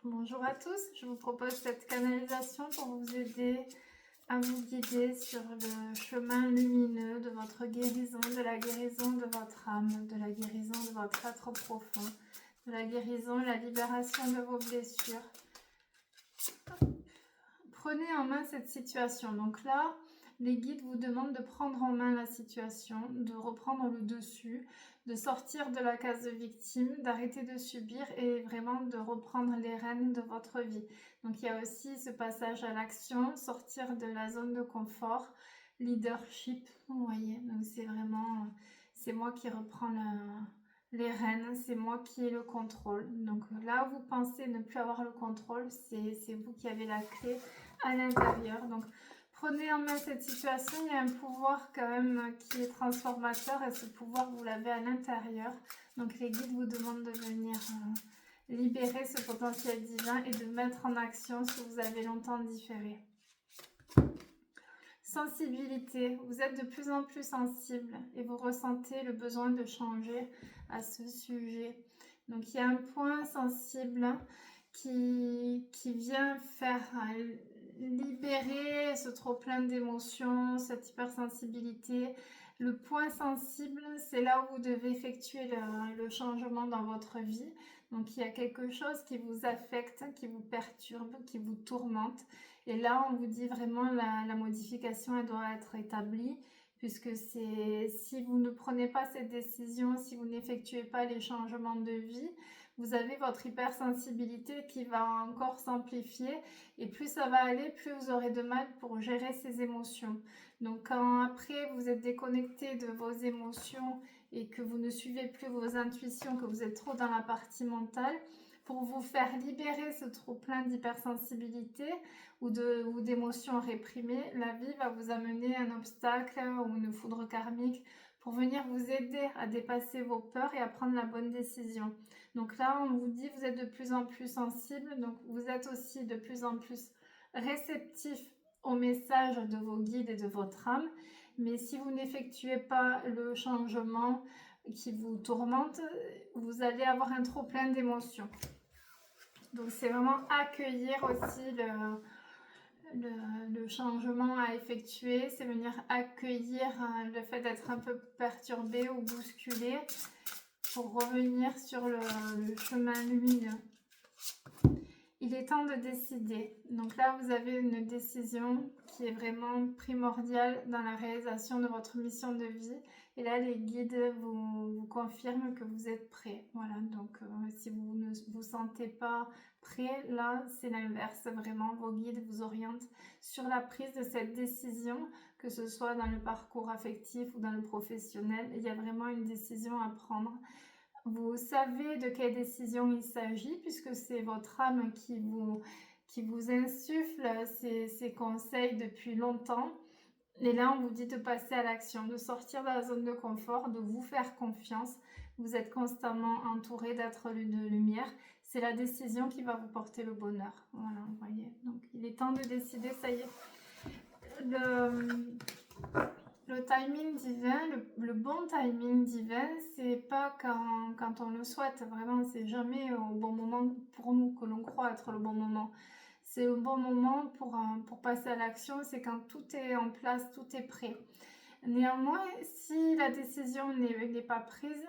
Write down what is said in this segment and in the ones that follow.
Bonjour à tous, je vous propose cette canalisation pour vous aider à vous guider sur le chemin lumineux de votre guérison, de la guérison de votre âme, de la guérison de votre être profond, de la guérison, la libération de vos blessures. Prenez en main cette situation. Donc là, les guides vous demandent de prendre en main la situation, de reprendre le dessus, de sortir de la case de victime, d'arrêter de subir et vraiment de reprendre les rênes de votre vie. Donc il y a aussi ce passage à l'action, sortir de la zone de confort, leadership, vous voyez. Donc c'est vraiment, c'est moi qui reprends les rênes, c'est moi qui ai le contrôle. Donc là où vous pensez ne plus avoir le contrôle, c'est vous qui avez la clé à l'intérieur. Donc prenez en main cette situation, il y a un pouvoir quand même qui est transformateur et ce pouvoir vous l'avez à l'intérieur. Donc les guides vous demandent de venir libérer ce potentiel divin et de mettre en action ce que vous avez longtemps différé. Sensibilité, vous êtes de plus en plus sensible et vous ressentez le besoin de changer à ce sujet. Donc il y a un point sensible qui vient faire libérer ce trop plein d'émotions, cette hypersensibilité. Le point sensible, c'est là où vous devez effectuer le changement dans votre vie. Donc il y a quelque chose qui vous affecte, qui vous perturbe, qui vous tourmente. Et là, on vous dit vraiment la modification, elle doit être établie, puisque si vous ne prenez pas cette décision, si vous n'effectuez pas les changements de vie, vous avez votre hypersensibilité qui va encore s'amplifier et plus ça va aller, plus vous aurez de mal pour gérer ces émotions. Donc quand après vous êtes déconnecté de vos émotions et que vous ne suivez plus vos intuitions, que vous êtes trop dans la partie mentale, pour vous faire libérer ce trop plein d'hypersensibilité ou d'émotions réprimées, la vie va vous amener un obstacle ou une foudre karmique pour venir vous aider à dépasser vos peurs et à prendre la bonne décision. Donc là, on vous dit, vous êtes de plus en plus sensible, donc vous êtes aussi de plus en plus réceptif aux messages de vos guides et de votre âme. Mais si vous n'effectuez pas le changement qui vous tourmente, vous allez avoir un trop plein d'émotions. Donc c'est vraiment accueillir aussi le changement à effectuer, c'est venir accueillir le fait d'être un peu perturbé ou bousculé pour revenir sur le chemin lumineux. Il est temps de décider. Donc là, vous avez une décision qui est vraiment primordiale dans la réalisation de votre mission de vie. Et là, les guides vous confirment que vous êtes prêt. Voilà, donc si vous ne vous sentez pas prêt, là, c'est l'inverse. Vraiment, vos guides vous orientent sur la prise de cette décision, que ce soit dans le parcours affectif ou dans le professionnel. Il y a vraiment une décision à prendre. Vous savez de quelle décision il s'agit puisque c'est votre âme qui vous insuffle ces conseils depuis longtemps. Et là, on vous dit de passer à l'action, de sortir de la zone de confort, de vous faire confiance. Vous êtes constamment entouré d'êtres de lumière. C'est la décision qui va vous porter le bonheur. Voilà, vous voyez. Donc, il est temps de décider, ça y est. Le timing divin, le bon timing divin, c'est pas quand on le souhaite, vraiment, c'est jamais au bon moment pour nous que l'on croit être le bon moment. C'est le bon moment pour passer à l'action, c'est quand tout est en place, tout est prêt. Néanmoins, si la décision n'est pas prise,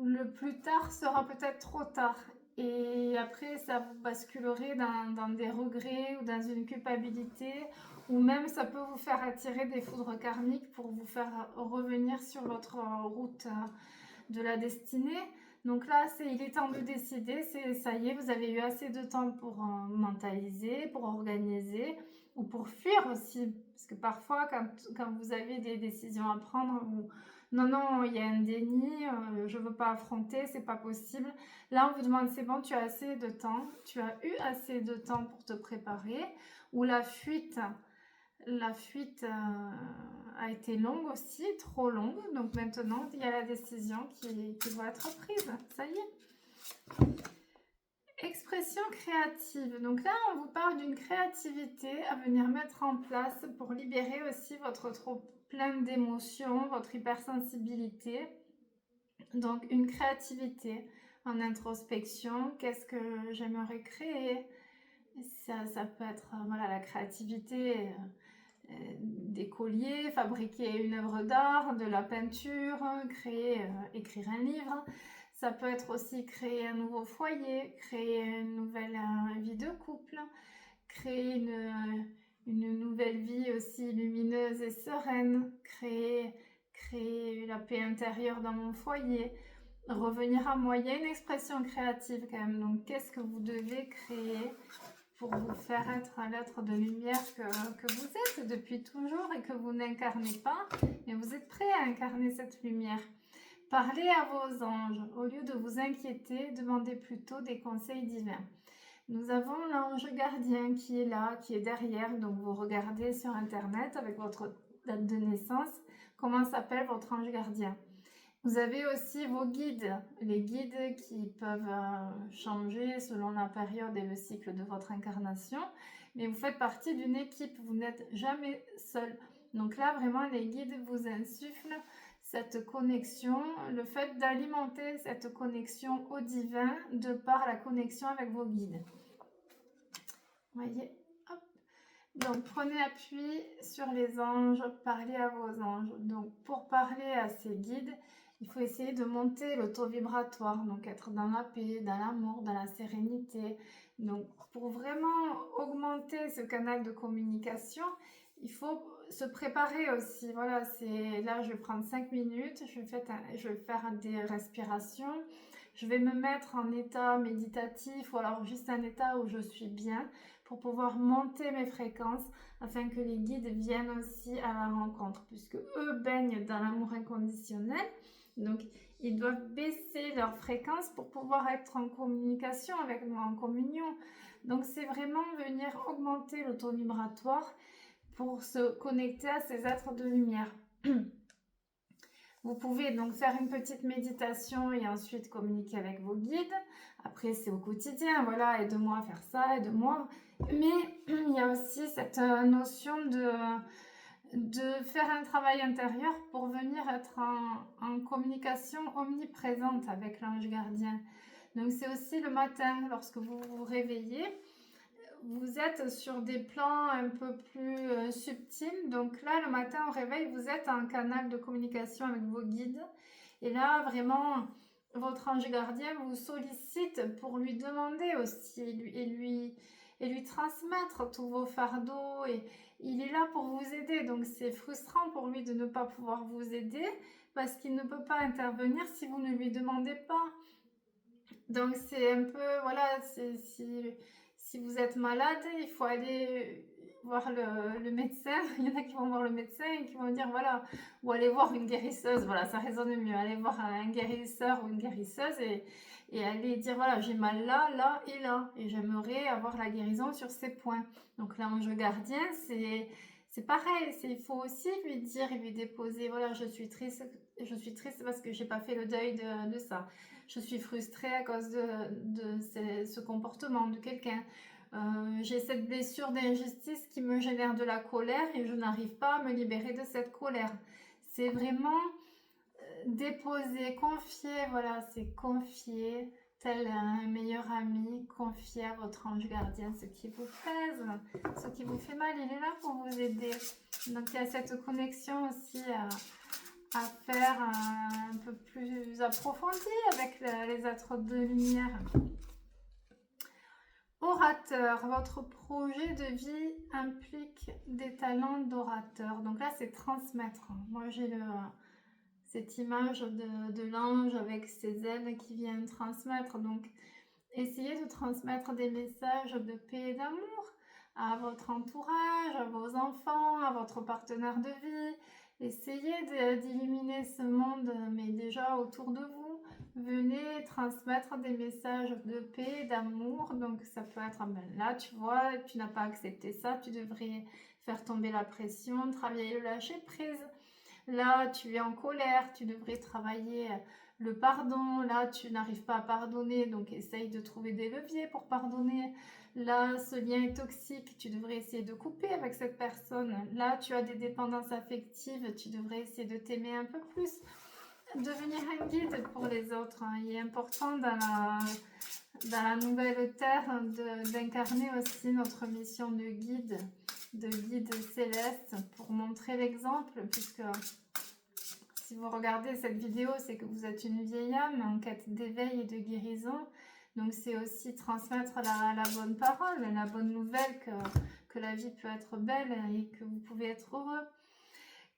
le plus tard sera peut-être trop tard. Et après, ça vous basculerait dans des regrets ou dans une culpabilité, ou même ça peut vous faire attirer des foudres karmiques pour vous faire revenir sur votre route de la destinée. Donc là, il est temps de décider, ça y est, vous avez eu assez de temps pour mentaliser, pour organiser, ou pour fuir aussi. Parce que parfois, quand vous avez des décisions à prendre, non, il y a un déni, je ne veux pas affronter, c'est pas possible. Là, on vous demande, c'est bon, tu as assez de temps, tu as eu assez de temps pour te préparer, ou la fuite a été longue aussi, trop longue. Donc maintenant, il y a la décision qui doit être prise. Ça y est. Expression créative. Donc là, on vous parle d'une créativité à venir mettre en place pour libérer aussi votre trop plein d'émotions, votre hypersensibilité. Donc une créativité en introspection. Qu'est-ce que j'aimerais créer? Ça peut être voilà, la créativité, des colliers, fabriquer une œuvre d'art, de la peinture, créer, écrire un livre. Ça peut être aussi créer un nouveau foyer, créer une nouvelle vie de couple, créer une nouvelle vie aussi lumineuse et sereine, créer la paix intérieure dans mon foyer, revenir à moi. Il y a une expression créative quand même. Donc, qu'est-ce que vous devez créer pour vous faire être l'être de lumière que vous êtes depuis toujours et que vous n'incarnez pas, mais vous êtes prêt à incarner cette lumière. Parlez à vos anges. Au lieu de vous inquiéter, demandez plutôt des conseils divins. Nous avons l'ange gardien qui est là, qui est derrière. Donc vous regardez sur internet avec votre date de naissance comment s'appelle votre ange gardien. Vous avez aussi vos guides, les guides qui peuvent changer selon la période et le cycle de votre incarnation, mais vous faites partie d'une équipe, vous n'êtes jamais seul. Donc là, vraiment, les guides vous insufflent cette connexion, le fait d'alimenter cette connexion au divin de par la connexion avec vos guides. Vous voyez, hop. Donc, prenez appui sur les anges, parlez à vos anges. Donc, pour parler à ces guides, il faut essayer de monter le taux vibratoire, donc être dans la paix, dans l'amour, dans la sérénité. Donc, pour vraiment augmenter ce canal de communication, il faut se préparer aussi. Voilà, là, je vais prendre 5 minutes, je vais faire des respirations. Je vais me mettre en état méditatif ou alors juste un état où je suis bien pour pouvoir monter mes fréquences afin que les guides viennent aussi à la rencontre puisque eux baignent dans l'amour inconditionnel. Donc, ils doivent baisser leur fréquence pour pouvoir être en communication avec moi, en communion. Donc, c'est vraiment venir augmenter le taux vibratoire pour se connecter à ces êtres de lumière. Vous pouvez donc faire une petite méditation et ensuite communiquer avec vos guides. Après, c'est au quotidien. Voilà, aide-moi à faire ça, aide-moi. Mais il y a aussi cette notion de faire un travail intérieur pour venir être en communication omniprésente avec l'ange gardien. Donc, c'est aussi le matin, lorsque vous vous réveillez, vous êtes sur des plans un peu plus subtils. Donc là, le matin au réveil, vous êtes en canal de communication avec vos guides. Et là, vraiment, votre ange gardien vous sollicite pour lui demander aussi et lui transmettre tous vos fardeaux. Et il est là pour vous aider. Donc c'est frustrant pour lui de ne pas pouvoir vous aider parce qu'il ne peut pas intervenir si vous ne lui demandez pas. Donc c'est un peu, voilà, si vous êtes malade, il faut aller voir le médecin. Il y en a qui vont voir le médecin et qui vont dire, voilà, ou aller voir une guérisseuse, voilà, ça résonne mieux. Aller voir un guérisseur ou une guérisseuse et aller dire, voilà, j'ai mal là, là et là. Et j'aimerais avoir la guérison sur ces points. Donc l'ange gardien, c'est pareil, il faut aussi lui dire et lui déposer, voilà, je suis triste parce que j'ai pas fait le deuil de ça. Je suis frustrée à cause de ce comportement de quelqu'un. J'ai cette blessure d'injustice qui me génère de la colère et je n'arrive pas à me libérer de cette colère. C'est vraiment déposer, confier, voilà, c'est confier tel un meilleur ami, confier à votre ange gardien ce qui vous pèse, ce qui vous fait mal, il est là pour vous aider. Donc il y a cette connexion aussi à faire un peu plus approfondie avec les êtres de lumière. Orateur, votre projet de vie implique des talents d'orateur. Donc là, c'est transmettre. Moi, j'ai cette image de l'ange avec ses ailes qui viennent transmettre. Donc, essayez de transmettre des messages de paix et d'amour à votre entourage, à vos enfants, à votre partenaire de vie. Essayez d'illuminer ce monde, mais déjà autour de vous. Venez transmettre des messages de paix, d'amour. Donc ça peut être, ben là tu vois, tu n'as pas accepté ça, tu devrais faire tomber la pression, travailler le lâcher prise. Là tu es en colère, tu devrais travailler le pardon. Là tu n'arrives pas à pardonner, donc essaye de trouver des leviers pour pardonner. Là ce lien est toxique, tu devrais essayer de couper avec cette personne. Là tu as des dépendances affectives, tu devrais essayer de t'aimer un peu plus. devenir un guide pour les autres. Hein. Il est important dans la nouvelle terre d'incarner aussi notre mission de guide céleste pour montrer l'exemple, puisque si vous regardez cette vidéo, c'est que vous êtes une vieille âme en quête d'éveil et de guérison. Donc c'est aussi transmettre la bonne parole, la bonne nouvelle que la vie peut être belle et que vous pouvez être heureux.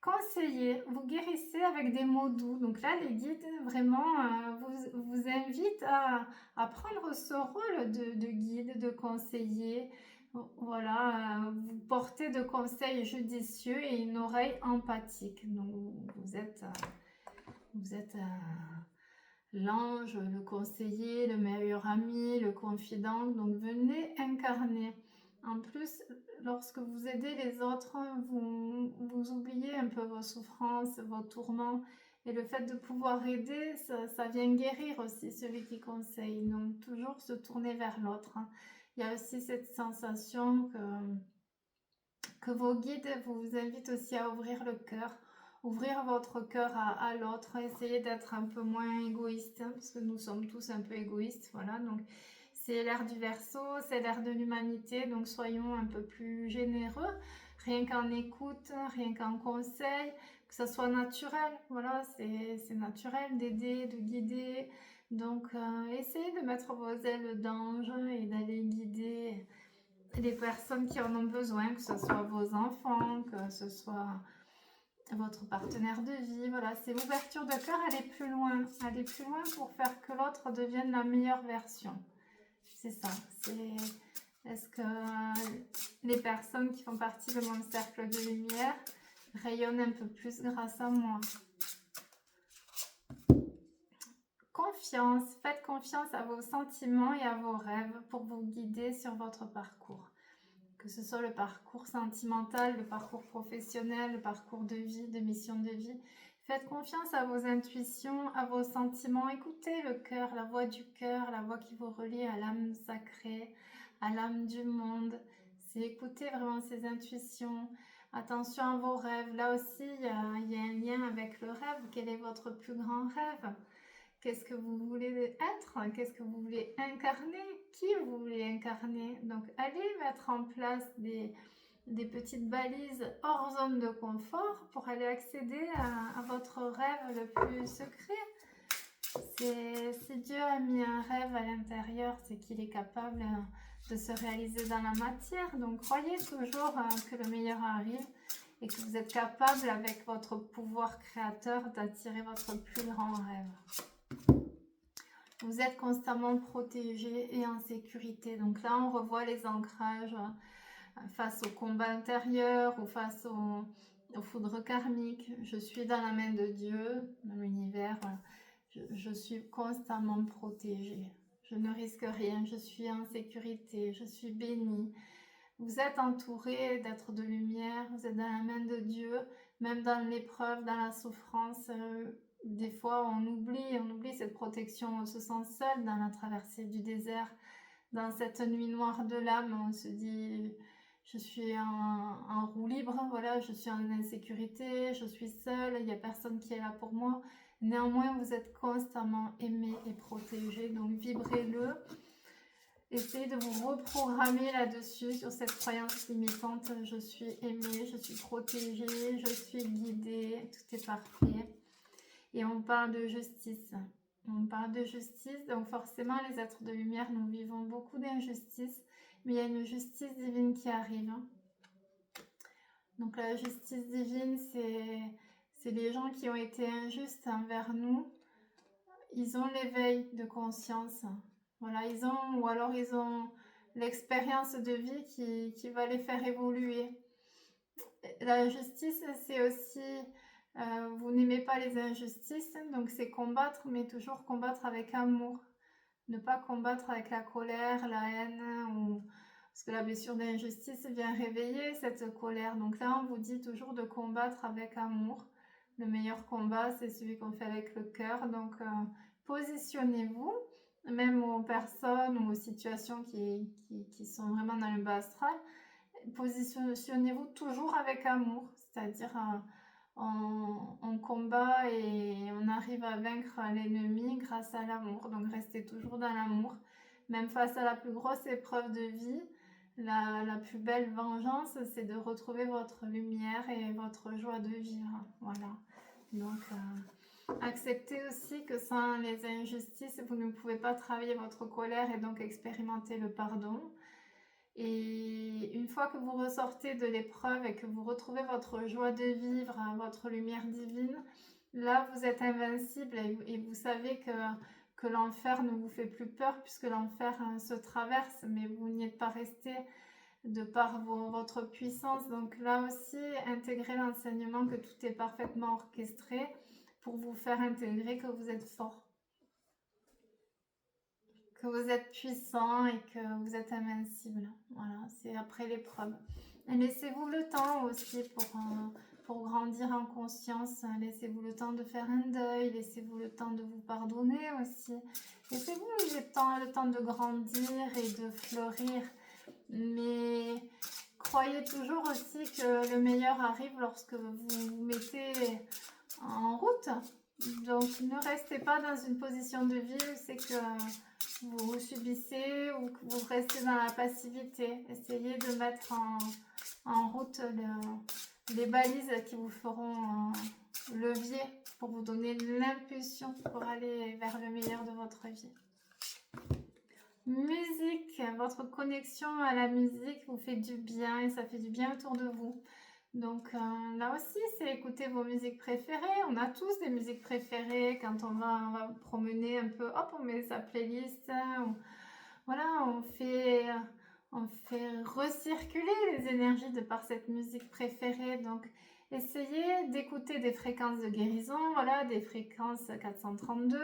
Conseiller, vous guérissez avec des mots doux. Donc là, les guides vraiment vous invitent à prendre ce rôle de guide, de conseiller. Voilà, vous portez de conseils judicieux et une oreille empathique. Donc vous êtes l'ange, le conseiller, le meilleur ami, le confident. Donc venez incarner. En plus, lorsque vous aidez les autres, vous oubliez un peu vos souffrances, vos tourments. Et le fait de pouvoir aider, ça vient guérir aussi celui qui conseille. Donc toujours se tourner vers l'autre. Il y a aussi cette sensation que vos guides vous invitent aussi à ouvrir le cœur. Ouvrir votre cœur à l'autre, essayer d'être un peu moins égoïste, hein, parce que nous sommes tous un peu égoïstes, voilà, donc c'est l'ère du Verseau, c'est l'ère de l'humanité, donc soyons un peu plus généreux, rien qu'en écoute, rien qu'en conseil, que ça soit naturel, voilà, c'est naturel d'aider, de guider, donc essayez de mettre vos ailes d'ange et d'aller guider les personnes qui en ont besoin, que ce soit vos enfants, que ce soit votre partenaire de vie, voilà, c'est l'ouverture de cœur, aller plus loin pour faire que l'autre devienne la meilleure version. C'est ça, est-ce que les personnes qui font partie de mon cercle de lumière rayonnent un peu plus grâce à moi? Confiance, faites confiance à vos sentiments et à vos rêves pour vous guider sur votre parcours. Que ce soit le parcours sentimental, le parcours professionnel, le parcours de vie, de mission de vie. Faites confiance à vos intuitions, à vos sentiments. Écoutez le cœur, la voix du cœur, la voix qui vous relie à l'âme sacrée, à l'âme du monde. C'est écouter vraiment ces intuitions. Attention à vos rêves. Là aussi, il y a un lien avec le rêve. Quel est votre plus grand rêve ? Qu'est-ce que vous voulez être? Qu'est-ce que vous voulez incarner? Qui vous voulez incarner? Donc, allez mettre en place des petites balises hors zone de confort pour aller accéder à votre rêve le plus secret. Si Dieu a mis un rêve à l'intérieur, c'est qu'il est capable de se réaliser dans la matière. Donc, croyez toujours que le meilleur arrive et que vous êtes capable, avec votre pouvoir créateur, d'attirer votre plus grand rêve. Vous êtes constamment protégé et en sécurité. Donc là, on revoit les ancrages face au combat intérieur ou face aux foudres karmiques. Je suis dans la main de Dieu, dans l'univers. Je suis constamment protégée. Je ne risque rien. Je suis en sécurité. Je suis bénie. Vous êtes entouré d'êtres de lumière. Vous êtes dans la main de Dieu. Même dans l'épreuve, dans la souffrance, des fois on oublie cette protection, on se sent seul dans la traversée du désert, dans cette nuit noire de l'âme, on se dit je suis en roue libre, voilà, je suis en insécurité, je suis seule, il n'y a personne qui est là pour moi. Néanmoins, vous êtes constamment aimé et protégé, donc vibrez-le. Essayez de vous reprogrammer là-dessus, sur cette croyance limitante. Je suis aimée, je suis protégée, je suis guidée, tout est parfait. Et on parle de justice. On parle de justice, donc forcément les êtres de lumière, nous vivons beaucoup d'injustice, mais il y a une justice divine qui arrive. Donc la justice divine, c'est les gens qui ont été injustes envers nous. Ils ont l'éveil de conscience. Voilà, ou alors ils ont l'expérience de vie qui va les faire évoluer. La justice, c'est aussi, vous n'aimez pas les injustices, donc c'est combattre, mais toujours combattre avec amour. Ne pas combattre avec la colère, la haine, parce que la blessure d'injustice vient réveiller cette colère. Donc là, on vous dit toujours de combattre avec amour. Le meilleur combat, c'est celui qu'on fait avec le cœur. Donc, positionnez-vous, même aux personnes ou aux situations qui sont vraiment dans le bas astral. Positionnez-vous toujours avec amour, c'est-à-dire on combat et on arrive à vaincre l'ennemi grâce à l'amour. Donc restez toujours dans l'amour. Même face à la plus grosse épreuve de vie, la plus belle vengeance, c'est de retrouver votre lumière et votre joie de vivre. Voilà. Donc, acceptez aussi que sans les injustices, vous ne pouvez pas travailler votre colère et donc expérimenter le pardon. Et une fois que vous ressortez de l'épreuve et que vous retrouvez votre joie de vivre, votre lumière divine, là vous êtes invincible et vous savez que l'enfer ne vous fait plus peur puisque l'enfer se traverse, mais vous n'y êtes pas resté de par votre puissance. Donc là aussi, intégrez l'enseignement que tout est parfaitement orchestré pour vous faire intégrer que vous êtes fort, que vous êtes puissant et que vous êtes invincible. Voilà, c'est après l'épreuve. Laissez-vous le temps aussi pour grandir en conscience. Laissez-vous le temps de faire un deuil. Laissez-vous le temps de vous pardonner aussi. Laissez-vous le temps de grandir et de fleurir. Mais croyez toujours aussi que le meilleur arrive lorsque vous vous mettez en route. Donc ne restez pas dans une position de vie où c'est que vous subissez ou que vous restez dans la passivité. Essayez de mettre en route les balises qui vous feront levier pour vous donner l'impulsion pour aller vers le meilleur de votre vie. Musique, votre connexion à la musique vous fait du bien et ça fait du bien autour de vous. Donc là aussi, c'est écouter vos musiques préférées. On a tous des musiques préférées. Quand on va promener un peu, hop, on met sa playlist. Voilà, on fait recirculer les énergies de par cette musique préférée. Donc, essayez d'écouter des fréquences de guérison, voilà, des fréquences 432.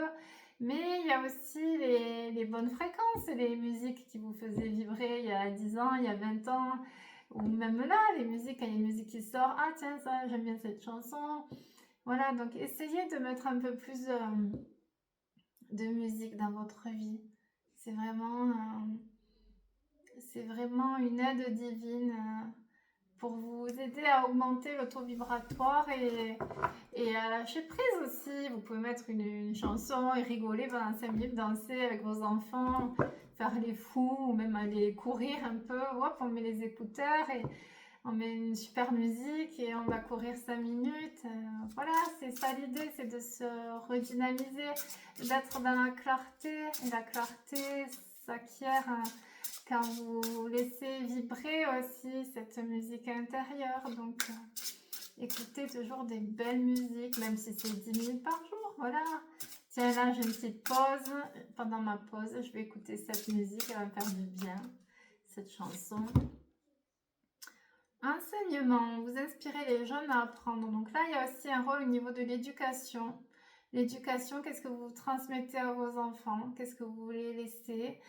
Mais il y a aussi les bonnes fréquences, les musiques qui vous faisaient vibrer il y a 10 ans, il y a 20 ans. Ou même là, les musiques, quand il y a une musique qui sort, ah tiens, ça, j'aime bien cette chanson. Voilà, donc essayez de mettre un peu plus de musique dans votre vie. C'est vraiment une aide divine pour vous aider à augmenter le taux vibratoire et à lâcher prise aussi. Vous pouvez mettre une chanson et rigoler pendant 5 minutes, danser avec vos enfants, faire les fous ou même aller courir un peu. Hop, on met les écouteurs et on met une super musique et on va courir 5 minutes. Voilà, c'est ça l'idée, c'est de se redynamiser, d'être dans la clarté. Et la clarté s'acquiert quand vous laissez vibrer aussi cette musique intérieure. Donc, écoutez toujours des belles musiques, même si c'est 10 minutes par jour. Voilà. Tiens, là, j'ai une petite pause. Pendant ma pause, je vais écouter cette musique. Elle va me faire du bien, cette chanson. Enseignement, vous inspirez les jeunes à apprendre. Donc là, il y a aussi un rôle au niveau de l'éducation. L'éducation, qu'est-ce que vous transmettez à vos enfants? Qu'est-ce que vous voulez laisser?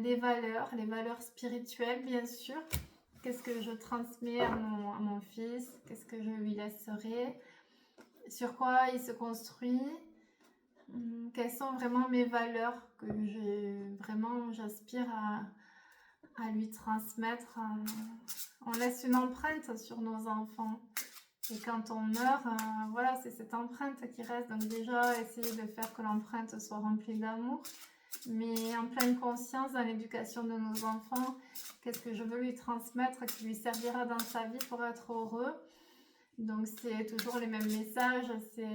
Les valeurs spirituelles, bien sûr. Qu'est-ce que je transmets à mon fils? Qu'est-ce que je lui laisserai? Sur quoi il se construit? Quelles sont vraiment mes valeurs que j'aspire à lui transmettre? On laisse une empreinte sur nos enfants. Et quand on meurt, voilà, c'est cette empreinte qui reste. Donc déjà, essayer de faire que l'empreinte soit remplie d'amour. Mais en pleine conscience dans l'éducation de nos enfants, qu'est-ce que je veux lui transmettre qui lui servira dans sa vie pour être heureux? Donc c'est toujours les mêmes messages, c'est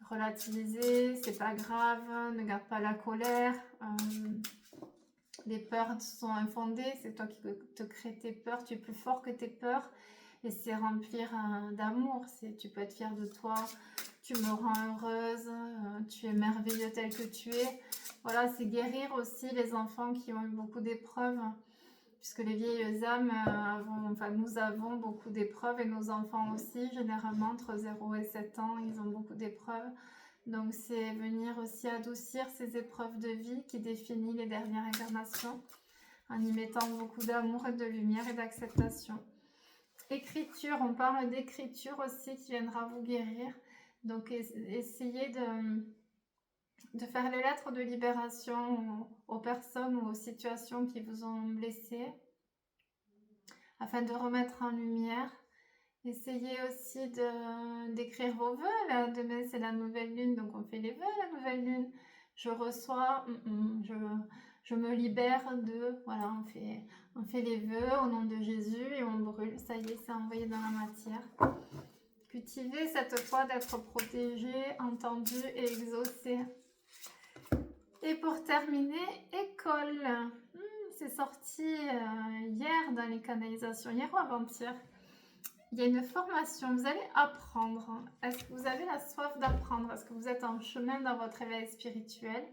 relativiser, c'est pas grave, ne garde pas la colère. Les peurs sont infondées, c'est toi qui te crées tes peurs, tu es plus fort que tes peurs. Et c'est remplir d'amour, tu peux être fier de toi, tu me rends heureuse, tu es merveilleux tel que tu es. Voilà, c'est guérir aussi les enfants qui ont eu beaucoup d'épreuves, puisque les vieilles âmes, nous avons beaucoup d'épreuves et nos enfants aussi, généralement entre 0 et 7 ans, ils ont beaucoup d'épreuves. Donc c'est venir aussi adoucir ces épreuves de vie qui définissent les dernières incarnations, en y mettant beaucoup d'amour et de lumière et d'acceptation. Écriture, on parle d'écriture aussi qui viendra vous guérir. Donc essayez de faire les lettres de libération aux personnes ou aux situations qui vous ont blessé, afin de remettre en lumière Essayez aussi d'écrire vos vœux. Là, demain, c'est la nouvelle lune, donc on fait les vœux la nouvelle lune. Je reçois, je me libère de... Voilà, on fait les vœux au nom de Jésus et on brûle. Ça y est, c'est envoyé dans la matière. Cultivez cette foi d'être protégé, entendu et exaucé. Et pour terminer, école. C'est sorti hier dans les canalisations, hier ou avant-hier. Il y a une formation, vous allez apprendre. Est-ce que vous avez la soif d'apprendre? Est-ce que vous êtes en chemin dans votre éveil spirituel?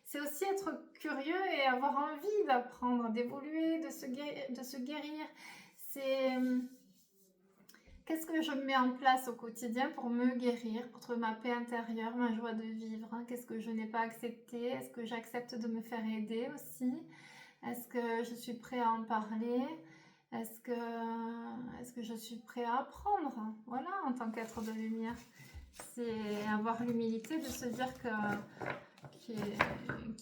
C'est aussi être curieux et avoir envie d'apprendre, d'évoluer, de se guérir. C'est qu'est-ce que je mets en place au quotidien pour me guérir, pour trouver ma paix intérieure, ma joie de vivre? Qu'est-ce que je n'ai pas accepté? Est-ce que j'accepte de me faire aider aussi? Est-ce que je suis prêt à en parler? Est-ce que je suis prêt à apprendre? Voilà, en tant qu'être de lumière. C'est avoir l'humilité de se dire qu'il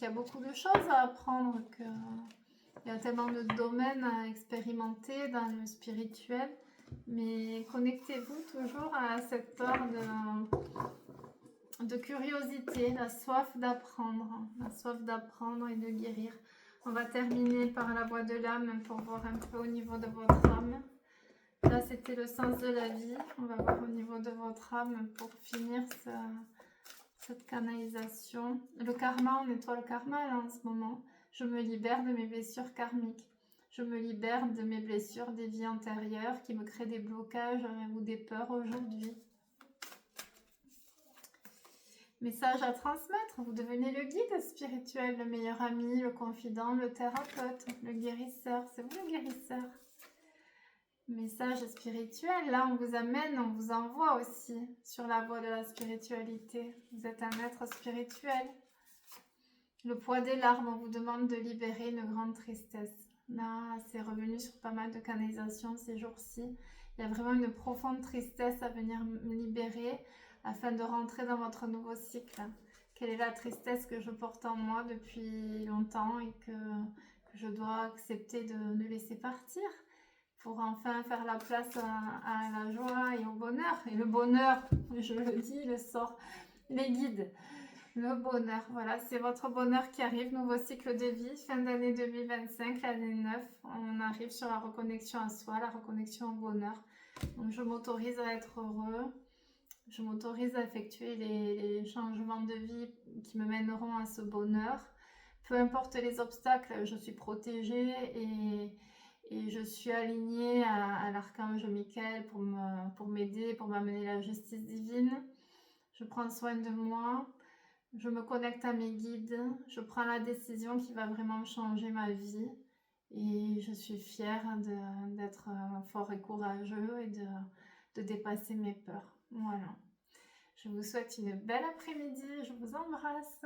y a beaucoup de choses à apprendre, qu'il y a tellement de domaines à expérimenter dans le spirituel. Mais connectez-vous toujours à cette heure de curiosité, la soif d'apprendre et de guérir. On va terminer par la voix de l'âme pour voir un peu au niveau de votre âme. Là, c'était le sens de la vie. On va voir au niveau de votre âme pour finir cette canalisation. Le karma, on nettoie le karma là en ce moment. Je me libère de mes blessures karmiques. Je me libère de mes blessures des vies antérieures qui me créent des blocages ou des peurs aujourd'hui. Message à transmettre, vous devenez le guide spirituel, le meilleur ami, le confident, le thérapeute, le guérisseur, c'est vous le guérisseur. Message spirituel, là on vous amène, on vous envoie aussi sur la voie de la spiritualité. Vous êtes un être spirituel. Le poids des larmes, on vous demande de libérer une grande tristesse. Là, c'est revenu sur pas mal de canalisations ces jours-ci. Il y a vraiment une profonde tristesse à venir libérer afin de rentrer dans votre nouveau cycle. Quelle est la tristesse que je porte en moi depuis longtemps et que je dois accepter de laisser partir pour enfin faire la place à la joie et au bonheur. Et le bonheur, je le dis, le sort, les guides. Le bonheur, voilà, c'est votre bonheur qui arrive, nouveau cycle de vie, fin d'année 2025, l'année 9, on arrive sur la reconnexion à soi, la reconnexion au bonheur. Donc je m'autorise à être heureux, je m'autorise à effectuer les changements de vie qui me mèneront à ce bonheur. Peu importe les obstacles, je suis protégée et je suis alignée à l'archange Michael pour m'aider, pour m'amener la justice divine. Je prends soin de moi. Je me connecte à mes guides, je prends la décision qui va vraiment changer ma vie et je suis fière d'être fort et courageux et de dépasser mes peurs. Voilà. Je vous souhaite une belle après-midi, je vous embrasse.